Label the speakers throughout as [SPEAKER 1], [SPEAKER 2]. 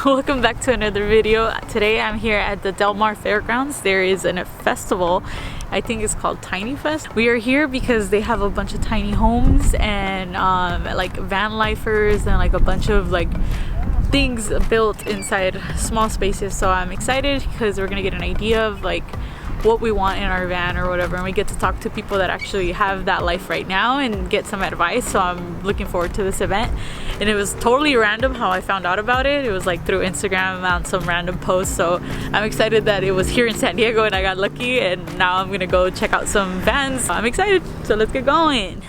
[SPEAKER 1] Welcome back to another video. Today I'm here at the Delmar Fairgrounds. There is a festival, I think it's called Tiny Fest. We are here because they have a bunch of tiny homes and like van lifers and like a bunch of like things built inside small spaces. So I'm excited because we're gonna get an idea of like what we want in our van or whatever, and we get to talk to people that actually have that life right now and get some advice. So I'm looking forward to this event, and it was totally random how I found out about it. It was like through Instagram on some random post. So I'm excited that it was here in San Diego and I got lucky, and now I'm gonna go check out some vans. I'm excited, so let's get going.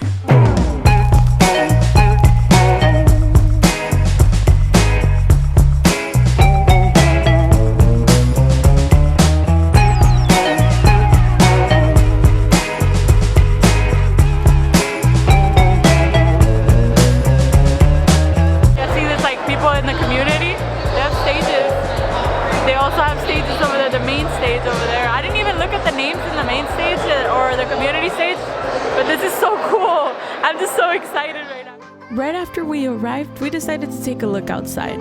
[SPEAKER 1] I'm just so excited right now. Right after we arrived, we decided to take a look outside.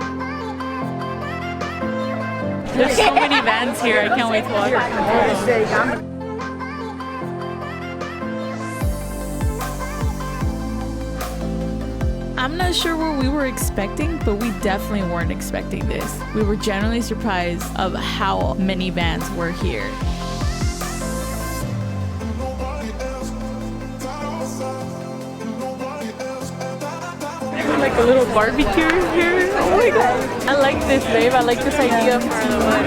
[SPEAKER 1] There's so many vans here, I can't wait to walk. I'm not sure what we were expecting, but we definitely weren't expecting this. We were genuinely surprised of how many vans were here. Like a little barbecue here. Oh my god. I like this, babe. I like this idea for the wood.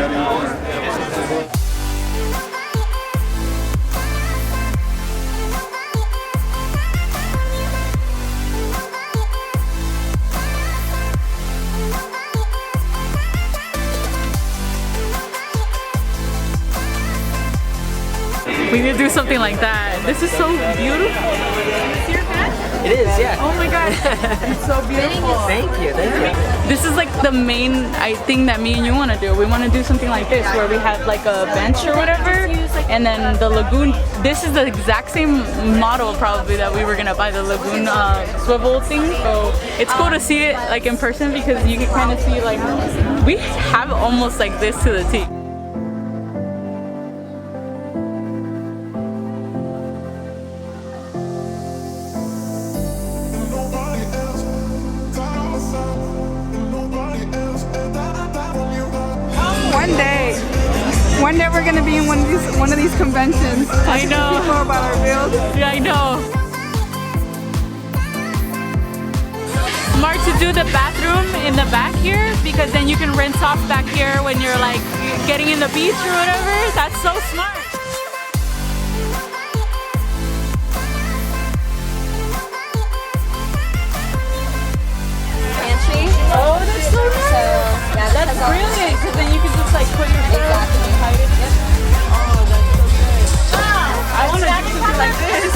[SPEAKER 1] We need to do something like that. This is so beautiful.
[SPEAKER 2] It is, yeah.
[SPEAKER 1] Oh my god, it's so beautiful.
[SPEAKER 2] Thank you, thank you.
[SPEAKER 1] This is like the main thing that me and you want to do. We want to do something like this where we have like a bench or whatever, and then the lagoon. This is the exact same model probably that we were gonna buy, the lagoon swivel thing. So it's cool to see it like in person because you can kind of see like we have almost like this to the T.
[SPEAKER 3] One day we're gonna be in one of these conventions.
[SPEAKER 1] I know.
[SPEAKER 3] People about our build.
[SPEAKER 1] Yeah, I know. Smart to do the bathroom in the back here because then you can rinse off back here when you're like getting in the beach or whatever. That's so smart. Oh, that's so nice.
[SPEAKER 4] So, yeah,
[SPEAKER 1] that's brilliant because then you can just like put your foot up and hide it. Oh, that's so good. Wow, I want to do something like this.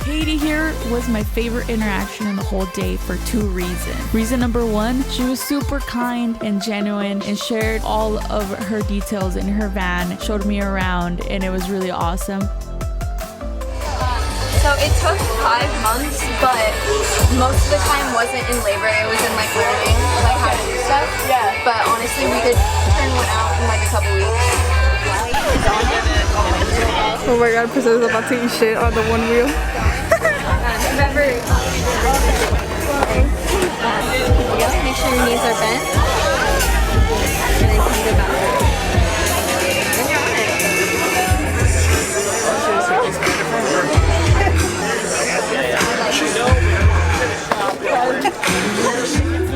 [SPEAKER 1] Katie here was my favorite interaction in the whole day for two reasons. Reason number one, she was super kind and genuine and shared all of her details in her van, showed me around, and it was really awesome.
[SPEAKER 4] So it took 5 months, but most of the time wasn't in labor. It was in like learning like how to do stuff. Yeah. But honestly, we could turn one out in like a couple weeks.
[SPEAKER 3] Oh my god, Priscilla's about to eat shit on the one wheel.
[SPEAKER 4] Remember, make sure your knees are bent. And then come to the bathroom. And you're on it.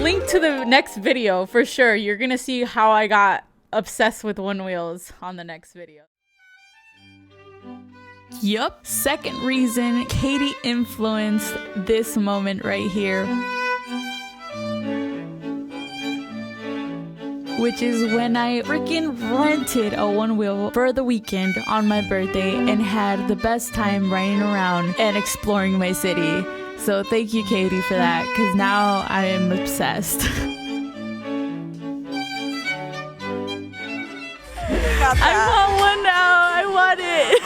[SPEAKER 1] Link to the next video for sure. You're gonna see how I got obsessed with one wheels on the next video. Yup, second reason Katie influenced this moment right here, which is when I freaking rented a one wheel for the weekend on my birthday and had the best time riding around and exploring my city. So thank you, Katie, for that, because now I am obsessed. I want one now. I want it.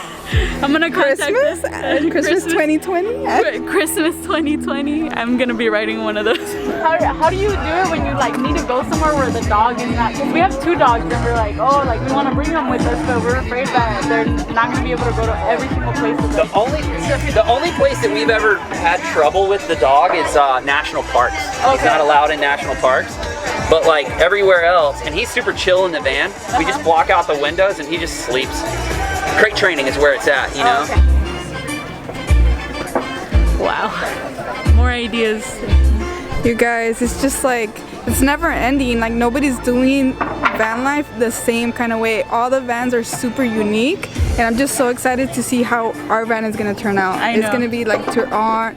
[SPEAKER 1] I'm gonna contact
[SPEAKER 3] Christmas?
[SPEAKER 1] this.
[SPEAKER 3] Christmas 2020?
[SPEAKER 1] Christmas 2020. I'm gonna be writing one of those. How do you do it when you like need to go somewhere where the dog is not? Because we have 2 dogs and we're like, oh, like we want to bring them with us, but we're afraid that they're not gonna be able to go to every single place with us.
[SPEAKER 2] The only place that we've ever had trouble with the dog is national parks. He's not allowed in national parks. But like everywhere else, and he's super chill in the van. We just block out the windows and he just sleeps. Crate training is where it's at, you know?
[SPEAKER 1] Wow. More ideas.
[SPEAKER 3] You guys, it's just like, it's never ending. Like nobody's doing van life the same kind of way. All the vans are super unique, and I'm just so excited to see how our van is gonna turn out. It's gonna be like to our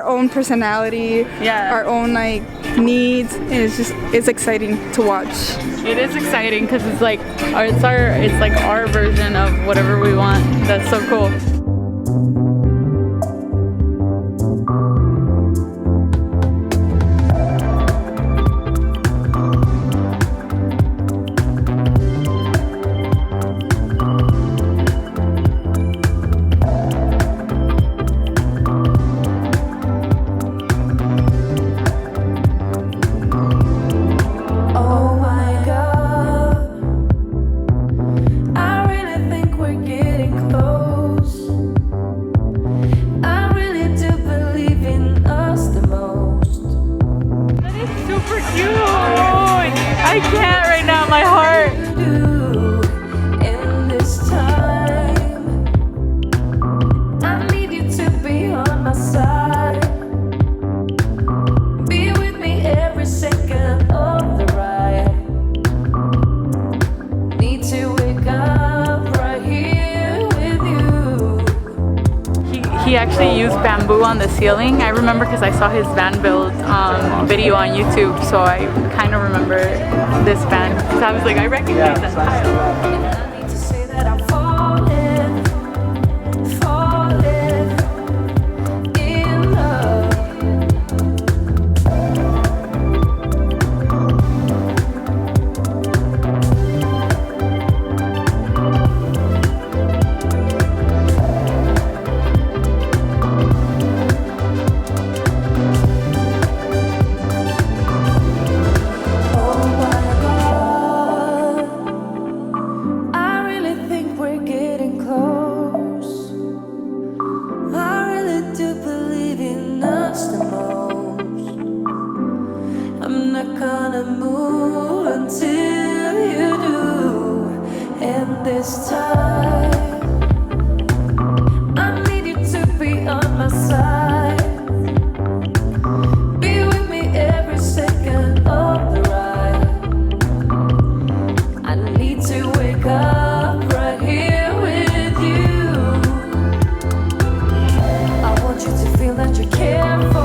[SPEAKER 3] own personality, our own like needs, and it's exciting to watch.
[SPEAKER 1] It is exciting because it's like our version of whatever we want. That's so cool. I can't right now, my heart.
[SPEAKER 5] In this time, I need you to be on my side. Be with me every second of the ride. Need to wake up right here with you.
[SPEAKER 1] He actually used bamboo on the ceiling. I remember because I saw his van build video on YouTube, so I kind of remember this van. So I was like, I recognize that tile.
[SPEAKER 5] I need to say that I'm falling in love. I'm not gonna move until you do. And this time, I need you to be on my side. Be with me every second of the ride. I need to wake up right here with you. I want you to feel that you're careful.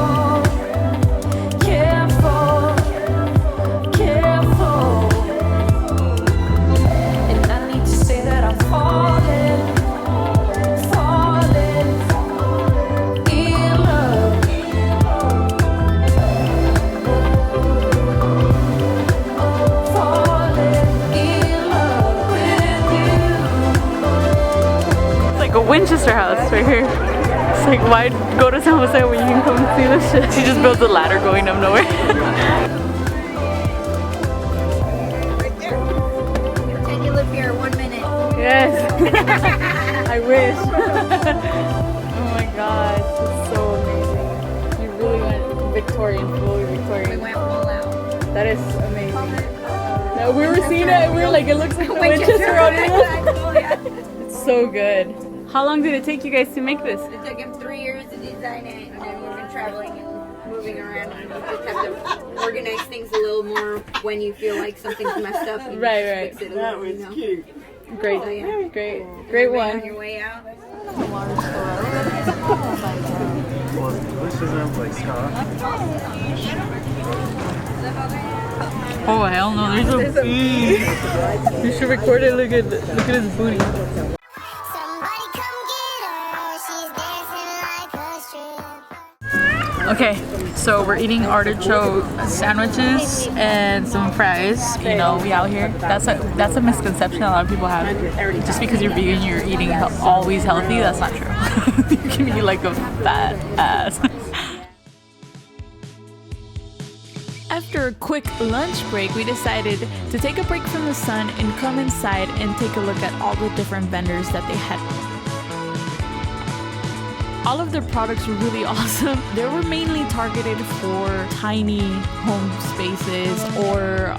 [SPEAKER 1] Winchester house right here. It's like, why go to San Jose when you can come see this shit? She just built a ladder going up nowhere.
[SPEAKER 4] Right there. Pretend you live here 1 minute.
[SPEAKER 1] Yes. I wish. Oh my gosh, it's so amazing. You really went Victorian, fully Victorian.
[SPEAKER 4] We went all out.
[SPEAKER 1] That is amazing. No, we were seeing it and we were like, it looks like the Winchester on it. It's so good. How long did it take you guys to make this?
[SPEAKER 4] It took him 3 years to design it, and then we've been traveling and moving around. And you just have to organize things a little more when you feel like something's messed up. You
[SPEAKER 1] Right.
[SPEAKER 4] Fix it a little, you know?
[SPEAKER 1] Great,
[SPEAKER 4] So, yeah.
[SPEAKER 1] great
[SPEAKER 4] On
[SPEAKER 1] one.
[SPEAKER 4] your way out.
[SPEAKER 1] Oh hell no, there's a bee. You should record it. Look at his booty. Okay, So we're eating artichoke sandwiches and some fries. You know, we out here. That's a misconception a lot of people have. Just because you're vegan, you're eating always healthy. That's not true. You can eat like a fat ass. After a quick lunch break, we decided to take a break from the sun and come inside and take a look at all the different vendors that they had. All of their products were really awesome. They were mainly targeted for tiny home spaces or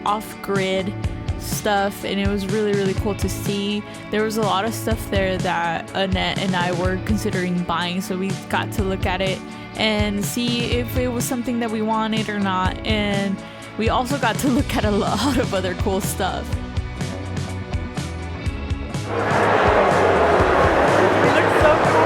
[SPEAKER 1] off-grid stuff, and it was really cool to see. There was a lot of stuff there that Annette and I were considering buying, so we got to look at it and see if it was something that we wanted or not. And we also got to look at a lot of other cool stuff. It looks so cool.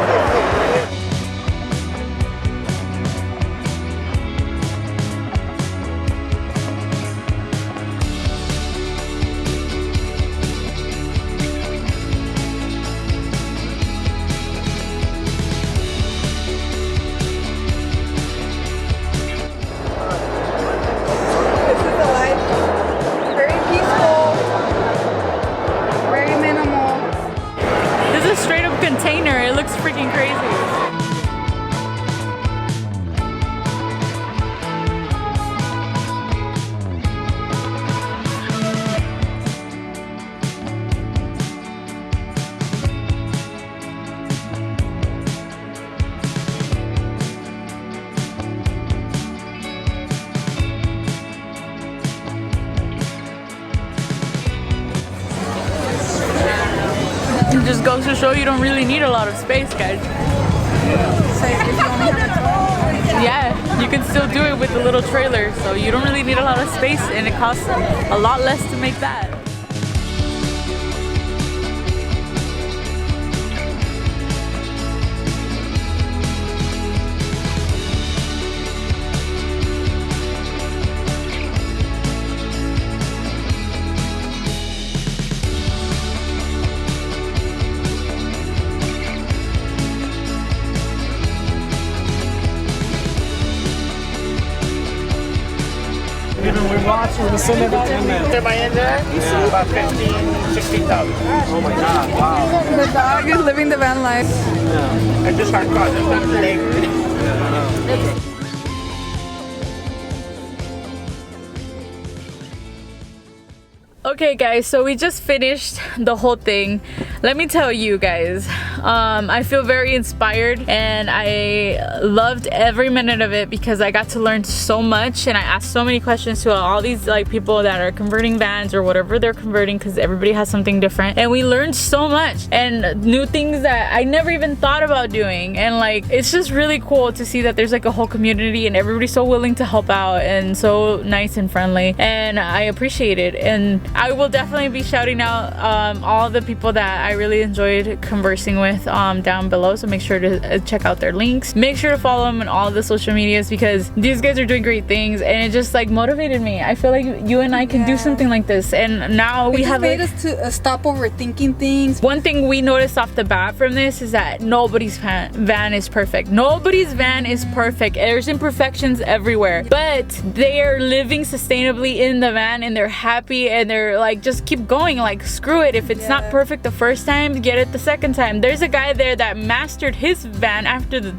[SPEAKER 1] Container, it looks freaking crazy. It just goes to show you don't really need a lot of space, guys. Yeah, you can still do it with the little trailer, so you don't really need a lot of space, and it costs a lot less to make that.
[SPEAKER 6] We watched when we send it out in there. About 15, 16,000. Oh my God, wow.
[SPEAKER 3] The dog is living the van life.
[SPEAKER 6] I just started today.
[SPEAKER 1] Okay guys, so we just finished the whole thing. Let me tell you guys, I feel very inspired and I loved every minute of it because I got to learn so much and I asked so many questions to all these like people that are converting vans or whatever they're converting, because everybody has something different, and we learned so much and new things that I never even thought about doing. And like, it's just really cool to see that there's like a whole community and everybody's so willing to help out and so nice and friendly, and I appreciate it. And I will definitely be shouting out all the people that I really enjoyed conversing with down below, so make sure to check out their links. Make sure to follow them on all the social medias because these guys are doing great things, and it just like motivated me. I feel like you and I can do something like this, and now we have
[SPEAKER 3] made us to stop overthinking things.
[SPEAKER 1] One thing we noticed off the bat from this is that nobody's van is perfect. Nobody's van is perfect. There's imperfections everywhere, but they are living sustainably in the van and they're happy and they're like, just keep going. Like, screw it. If it's not perfect the first time, get it the second time. There's a guy there that mastered his van after the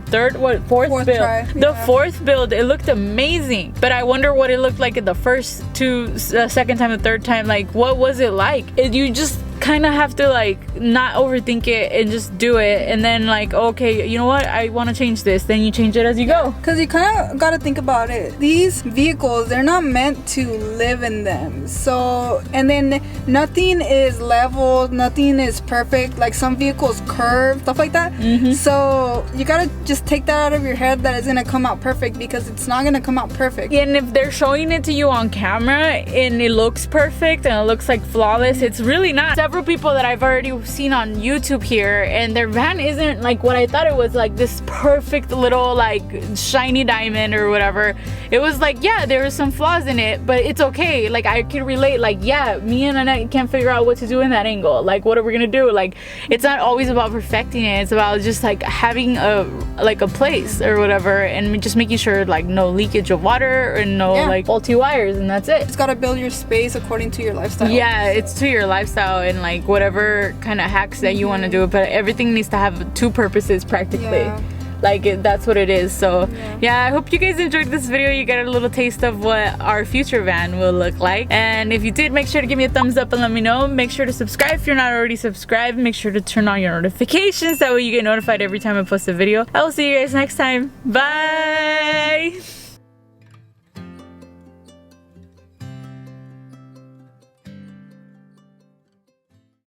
[SPEAKER 1] fourth build.
[SPEAKER 3] Try.
[SPEAKER 1] The fourth build, it looked amazing, but I wonder what it looked like in the first two, second time, the third time. Like, what was it like? You just kind of have to like not overthink it and just do it, and then like, okay, you know what, I want to change this, then you change it as you go.
[SPEAKER 3] Because you kind of got to think about it, these vehicles, they're not meant to live in them. So, and then nothing is level, nothing is perfect. Like some vehicles curve, stuff like that. So you gotta just take that out of your head that it's gonna come out perfect, because it's not gonna come out perfect.
[SPEAKER 1] And if they're showing it to you on camera and it looks perfect and it looks like flawless, it's really not. several people that I've already seen on YouTube here, and their van isn't like what I thought it was, like this perfect little like shiny diamond or whatever. It was like, yeah, there were some flaws in it, but it's okay. Like I could relate, like, yeah, me and Annette can't figure out what to do in that angle. Like, what are we gonna do? Like, it's not always about perfecting it. It's about just like having a place or whatever, and just making sure like no leakage of water and no like faulty wires, and that's it.
[SPEAKER 3] It's gotta build your space according to your lifestyle.
[SPEAKER 1] Yeah, it's to your lifestyle and like whatever kind of hacks that you want to do, but everything needs to have two purposes practically. Like that's what it is. So yeah, I hope you guys enjoyed this video. You got a little taste of what our future van will look like, and if you did, make sure to give me a thumbs up and let me know. Make sure to subscribe if you're not already subscribed. Make sure to turn on your notifications, that way you get notified every time I post a video. I will see you guys next time. Bye.